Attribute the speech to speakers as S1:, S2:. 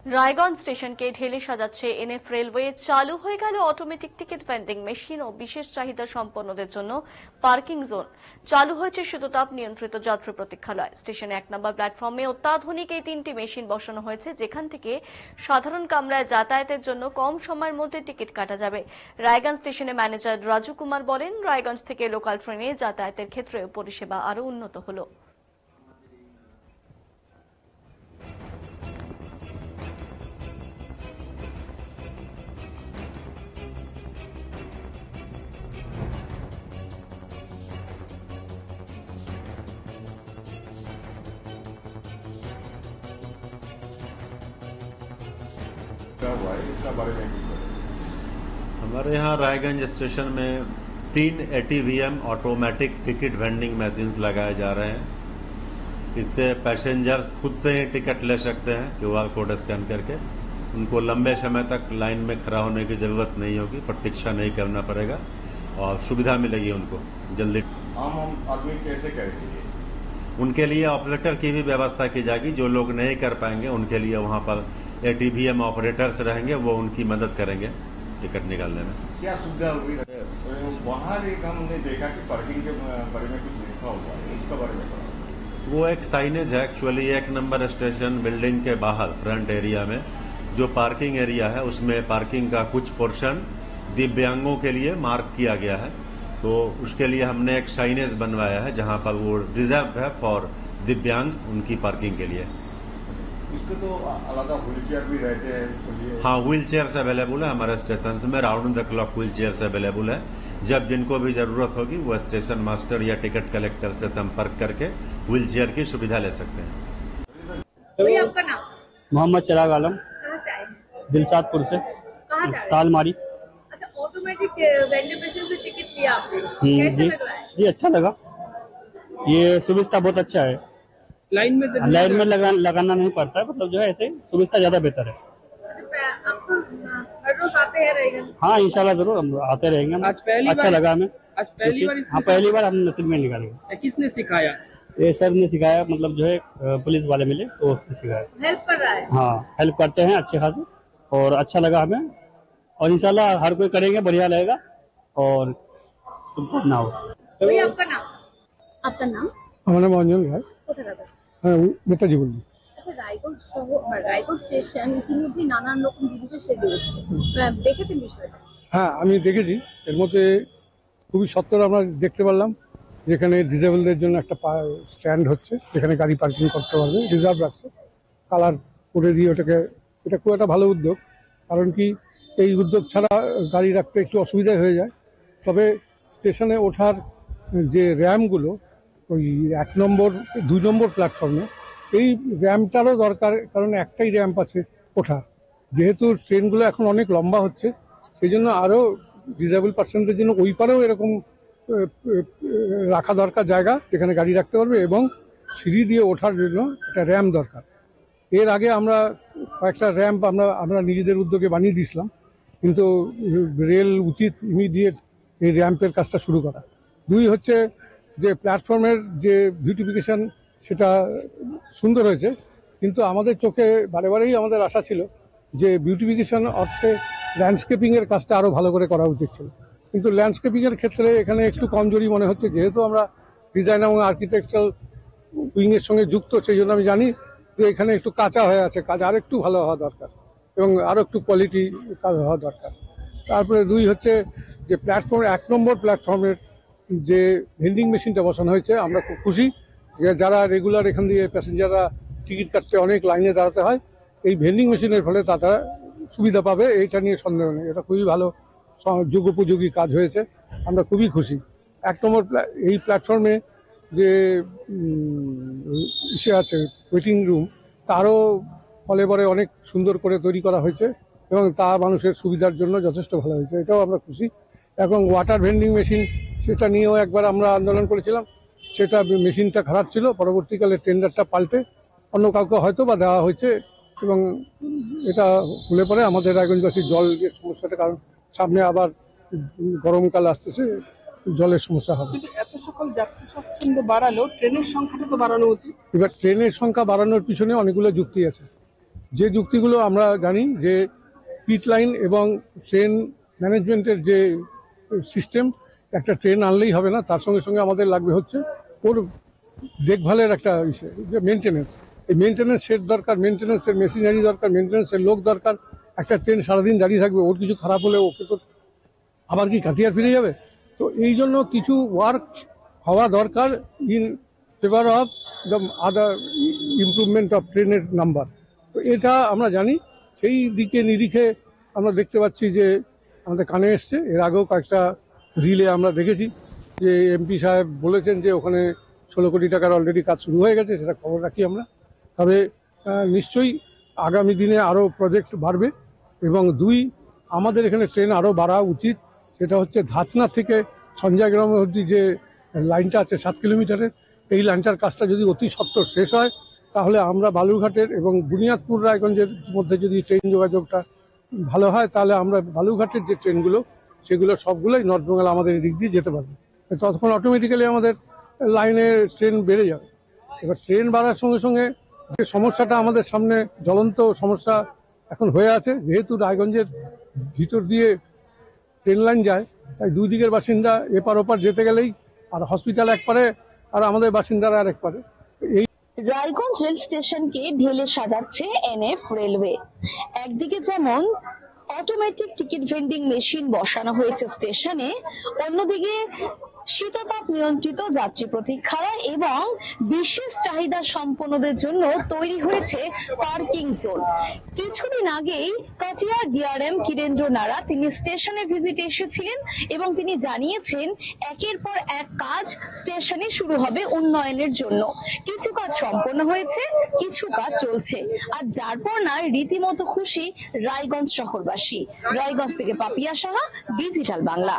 S1: রায়গঞ্জ স্টেশনকে ঢেলে সাজাচ্ছে NF railway. চালু হয়ে গেল অটোমেটিক টিকিট ভেন্ডিং মেশিন ও বিশেষ চাহিদা সম্পন্নদের জন্য পার্কিং জোন। চালু হয়েছে শীততাপ নিয়ন্ত্রিত যাত্রী প্রতীক্ষালয়। স্টেশনে 1 নম্বর প্ল্যাটফর্মে অত্যাধুনিক এই 3টি মেশিন বসানো হয়েছে, যেখান থেকে সাধারণ কামরায় যাতায়াতের জন্য কম সময়ের মধ্যে টিকিট কাটা যাবে। রায়গঞ্জ স্টেশনে ম্যানেজার রাজু কুমার বলেন, রায়গঞ্জ থেকে লোকাল ট্রেনে যাতায়াতের ক্ষেত্রে পরিষেবা আরও উন্নত হলো।
S2: हमारे यहाँ रायगंज स्टेशन में 3 ATVM automatic ticket vending machines लगाए जा रहे हैं। इससे पैसेंजर्स खुद से ही टिकट ले सकते हैं QR कोड स्कैन करके। उनको लंबे समय तक लाइन में खड़ा होने की जरूरत नहीं होगी, प्रतीक्षा नहीं करना पड़ेगा और सुविधा मिलेगी उनको जल्दी।
S3: आम आदमी कैसे करेंगे?
S2: उनके लिए ऑपरेटर की भी व्यवस्था की जाएगी। जो लोग नहीं कर पाएंगे उनके लिए वहाँ पर ATVM ऑपरेटर्स रहेंगे, वो उनकी मदद करेंगे टिकट निकालने में।
S3: क्या सुविधा होगी? वहाँ एक हमने देखा कि पार्किंग के बारे में कुछ लिखा हुआ है, इसके बारे में
S2: वो एक साइनेज है। एक्चुअली 1 नंबर स्टेशन बिल्डिंग के बाहर फ्रंट एरिया में जो पार्किंग एरिया है, उसमें पार्किंग का कुछ पोर्शन दिव्यांगों के लिए मार्क किया गया है। तो उसके लिए हमने एक साइनेज बनवाया है, जहां पर वो रिजर्व है फॉर दिव्यांग्स, उनकी पार्किंग के लिए।
S3: इसके तो अलग व्हील चेयर भी रहते हैं उसके लिए?
S2: हाँ, व्हील चेयर्स अवेलेबल है हमारे स्टेशन में। Round the clock wheel chairs available है। जब जिनको भी जरूरत होगी वो स्टेशन मास्टर या टिकट कलेक्टर से संपर्क करके व्हील चेयर की सुविधा ले सकते हैं।
S4: तो आपका नाम?
S5: मोहम्मद चिराग आलम,
S4: कहाँ से आए हैं?
S5: दिलशादपुर से।
S4: कहाँ जा रहे हैं?
S5: सालमारी।
S4: अच्छा, ऑटोमेटिक वेंडिंग मशीन से टिकट लिया आपने, कैसे
S5: जी
S4: लग रहा है?
S5: जी, अच्छा लगा। ये सुविधा बहुत अच्छा है।
S4: लाइन में
S5: लगाना नहीं पड़ता है, मतलब जो है ऐसे सुविधा ज्यादा बेहतर है।
S4: आप हर रोज आते हैं रहेगा?
S5: हाँ, इंशाल्लाह जरूर हम आते रहेंगे।
S4: आज पहली
S5: अच्छा
S4: बार?
S5: लगा हमें।
S4: आज पहली बार?
S5: हाँ, पहली बार हम नसीब में निकालेंगे।
S4: किसने सिखाया?
S5: ये सर ने सिखाया, मतलब जो है पुलिस वाले मिले तो उसने सिखाया।
S4: हेल्प कर रहा है?
S5: हाँ, हेल्प करते हैं अच्छे खासे, और अच्छा लगा हमें। और इंशाल्लाह हर कोई करेंगे, बढ़िया रहेगा और शुभकामना हो।
S4: भाई आपका नाम? आपका नाम?
S6: আমার নাম অঞ্জন রায়।
S4: কোথায় থাকেন?
S6: হ্যাঁ, নেতাজি বলছি।
S4: আচ্ছা, রায়গঞ্জ শহর, রায়গঞ্জ স্টেশন ইতিমধ্যে নানান রকম জিনিসে সেজে উঠছে, দেখেছেন বিষয়টা?
S6: হ্যাঁ, আমি দেখেছি। এর মধ্যে খুবই সত্তর আমরা দেখতে পারলাম, যেখানে ডিসেবলদের জন্য একটা স্ট্যান্ড হচ্ছে, যেখানে গাড়ি পার্কিং করতে পারবে, রিজার্ভ রাখছে, কালার করে দিয়ে ওটাকে। এটা খুব একটা ভালো উদ্যোগ। কারণ কি, এই উদ্যোগ ছাড়া গাড়ি রাখতে একটু অসুবিধা হয়ে যায়। তবে স্টেশনে ওঠার যে র্যাম্পগুলো, ওই 1 নম্বর 2 নম্বর প্ল্যাটফর্মে, এই র্যাম্পটারও দরকার। কারণ একটাই র্যাম্প আছে ওঠার। যেহেতু ট্রেনগুলো এখন অনেক লম্বা হচ্ছে, সেই জন্য আরও ডিসেবল পার্সনদের জন্য ওই পারেও এরকম রাখা দরকার জায়গা, যেখানে গাড়ি রাখতে পারবে, এবং সিঁড়ি দিয়ে ওঠার জন্য একটা র্যাম্প দরকার। এর আগে আমরা কয়েকটা র্যাম্প আমরা নিজেদের উদ্যোগে বানিয়ে দিয়েছিলাম, কিন্তু রেল উচিত ইমিডিয়েট এই র্যাম্পের কাজটা শুরু করা। 2 হচ্ছে যে প্ল্যাটফর্মের যে বিউটিফিকেশন, সেটা সুন্দর হয়েছে, কিন্তু আমাদের চোখে বারেবারেই আমাদের আশা ছিল যে বিউটিফিকেশন অর্থে ল্যান্ডস্কেপিংয়ের কাজটা আরও ভালো করে করা উচিত ছিল। কিন্তু ল্যান্ডস্কেপিংয়ের ক্ষেত্রে এখানে একটু কমজোরি মনে হচ্ছে। যেহেতু আমরা ডিজাইন এবং আর্কিটেকচারাল উইংয়ের সঙ্গে যুক্ত, সেই জন্য আমি জানি যে এখানে একটু কাঁচা হয়ে আছে, কাজ আর একটু ভালো হওয়া দরকার এবং আরও একটু কোয়ালিটি কাজ হওয়া দরকার। তারপরে 2 হচ্ছে যে প্ল্যাটফর্ম 1 নম্বর প্ল্যাটফর্মের যে ভেন্ডিং মেশিনটা বসানো হয়েছে, আমরা খুব খুশি। যারা রেগুলার এখান দিয়ে প্যাসেঞ্জাররা টিকিট কাটতে অনেক লাইনে দাঁড়াতে হয়, এই ভেন্ডিং মেশিনের ফলে তারা সুবিধা পাবে, এইটা নিয়ে সন্দেহ নেই। এটা খুবই ভালো যুগোপযোগী কাজ হয়েছে, আমরা খুবই খুশি। 1 নম্বর এই প্ল্যাটফর্মে যে ইসে আছে ওয়েটিং রুম, তারও ফলে পরে অনেক সুন্দর করে তৈরি করা হয়েছে এবং তা মানুষের সুবিধার জন্য যথেষ্ট ভালো হয়েছে, এটাও আমরা খুশি। এবং ওয়াটার ভেন্ডিং মেশিন, সেটা নিয়েও একবার আমরা আন্দোলন করেছিলাম। সেটা মেশিনটা খারাপ ছিল, পরবর্তীকালে টেন্ডারটা পাল্টে অন্য কাউকে হয়তো বা দেওয়া হয়েছে, এবং এটা হলে পরে আমাদের রায়গঞ্জবাসীর জলের সমস্যাটা, কারণ সামনে আবার গরমকাল আসতেছে, জলের সমস্যা হবে।
S7: এত সকল যাত্রী স্বাচ্ছন্দ্য বাড়ালেও ট্রেনের সংখ্যাটা তো বাড়ানো উচিত।
S6: এবার ট্রেনের সংখ্যা বাড়ানোর পিছনে অনেকগুলো যুক্তি আছে। যে যুক্তিগুলো আমরা জানি যে পিট লাইন এবং ট্রেন ম্যানেজমেন্টের যে সিস্টেম, একটা ট্রেন আনলেই হবে না, তার সঙ্গে সঙ্গে আমাদের লাগবে হচ্ছে ওর দেখভালের একটা বিষয়, যে মেনটেনেন্স। এই মেনটেনেন্স সেট দরকার, মেনটেনেন্সের মেশিনারি দরকার, মেনটেনেন্সের লোক দরকার। একটা ট্রেন সারাদিন দাঁড়িয়ে থাকবে, ওর কিছু খারাপ হলে ওকে তো আবার কি কাটিয়ার ফিরে যাবে? তো এই জন্য কিছু ওয়ার্ক হওয়া দরকার in favour of the other improvement of ট্রেনের নাম্বার। তো এটা আমরা জানি, সেই দিকে নিরিখে আমরা দেখতে পাচ্ছি যে আমাদের কানে এসছে। এর আগেও কয়েকটা রিলে আমরা দেখেছি যে এমপি সাহেব বলেছেন যে ওখানে 16 কোটি টাকার অলরেডি কাজ শুরু হয়ে গেছে, সেটা খবর রাখি আমরা। তবে নিশ্চয়ই আগামী দিনে আরও প্রজেক্ট বাড়বে। এবং দুই, আমাদের এখানে ট্রেন আরও বাড়া উচিত। সেটা হচ্ছে ধাচনা থেকে সঞ্জয়গ্রাম অবধি যে লাইনটা আছে 7 কিলোমিটারের, এই লাইনটার কাজটা যদি অতি সত্বর শেষ হয়, তাহলে আমরা বালুরঘাটের এবং বুনিয়াদপুর রায়গঞ্জের মধ্যে যদি ট্রেন যোগাযোগটা ভালো হয়, তাহলে আমরা বালুরঘাটের যে ট্রেনগুলো সেগুলো সবগুলোই নর্থ বেঙ্গল আমাদের এদিক দিয়ে যেতে পারবে। ততক্ষণ অটোমেটিক্যালি আমাদের লাইনের ট্রেন বেড়ে যাবে। এবার ট্রেন বাড়ার সঙ্গে সঙ্গে যে সমস্যাটা আমাদের সামনে জ্বলন্ত সমস্যা এখন হয়ে আছে, যেহেতু রায়গঞ্জের ভিতর দিয়ে ট্রেন লাইন যায়, তাই দুই দিকের বাসিন্দা এপার ওপার যেতে গেলেই আর হসপিটাল একপারে আর আমাদের বাসিন্দারা আর একপারে। এই
S8: রায়গঞ্জ রেল স্টেশনকে ঢেলে সাজাচ্ছে এনএফ রেলওয়ে। একদিকে যেমন অটোমেটিক টিকিট ভেন্ডিং মেশিন বসানো হয়েছে স্টেশনে, অন্যদিকে শীততাপ নিয়ন্ত্রিত যাত্রী প্রতীক্ষালয় এবং বিশেষ চাহিদা সম্পন্নদের জন্য তৈরি হয়েছে পার্কিং জোন। কিছুদিন আগেই কাটিয়ার ডিআরএম কিরেন্দ্র নারা তিনি স্টেশনে ভিজিট এসেছিলেন এবং তিনি জানিয়েছেন একের পর এক কাজ স্টেশনে শুরু হবে উন্নয়নের জন্য। কিছু কাজ সম্পন্ন হয়েছে, কিছু কাজ চলছে, আর যার পর নয় রীতিমতো খুশি রায়গঞ্জ শহরবাসী। রায়গঞ্জ থেকে পাপিয়া সাহা, ডিজিটাল বাংলা।